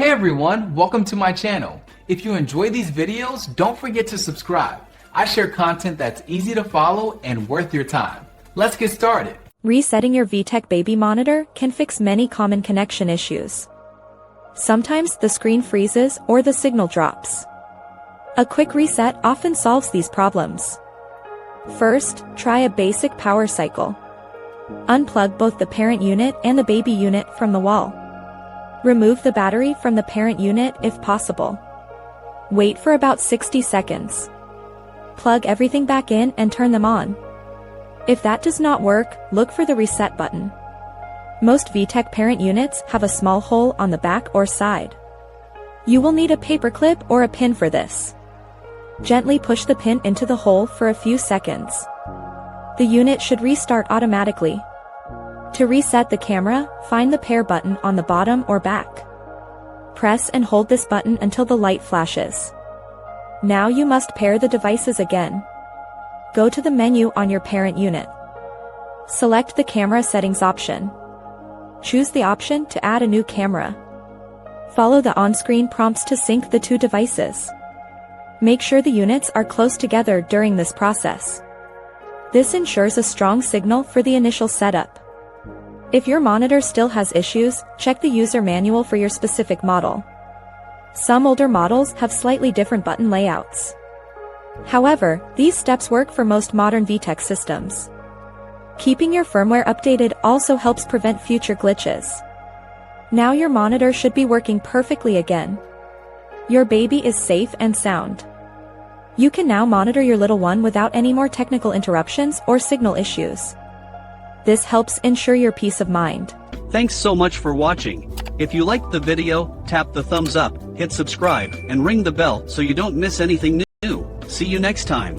Hey everyone, welcome to my channel. If you enjoy these videos, don't forget to subscribe. I share content that's easy to follow and worth your time. Let's get started. Resetting your VTech baby monitor can fix many common connection issues. Sometimes the screen freezes or the signal drops. A quick reset often solves these problems. First, try a basic power cycle. Unplug both the parent unit and the baby unit from the wall. Remove the battery from the parent unit if possible. Wait for about 60 seconds. Plug everything back in and turn them on. If that does not work, look for the reset button. Most VTech parent units have a small hole on the back or side. You will need a paperclip or a pin for this. Gently push the pin into the hole for a few seconds. The unit should restart automatically. To reset the camera, find the pair button on the bottom or back. Press and hold this button until the light flashes. Now you must pair the devices again. Go to the menu on your parent unit. Select the camera settings option. Choose the option to add a new camera. Follow the on-screen prompts to sync the two devices. Make sure the units are close together during this process. This ensures a strong signal for the initial setup. If your monitor still has issues, check the user manual for your specific model. Some older models have slightly different button layouts. However, these steps work for most modern VTech systems. Keeping your firmware updated also helps prevent future glitches. Now your monitor should be working perfectly again. Your baby is safe and sound. You can now monitor your little one without any more technical interruptions or signal issues. This helps ensure your peace of mind. Thanks so much for watching. If you liked the video, tap the thumbs up, hit subscribe, and ring the bell so you don't miss anything new. See you next time.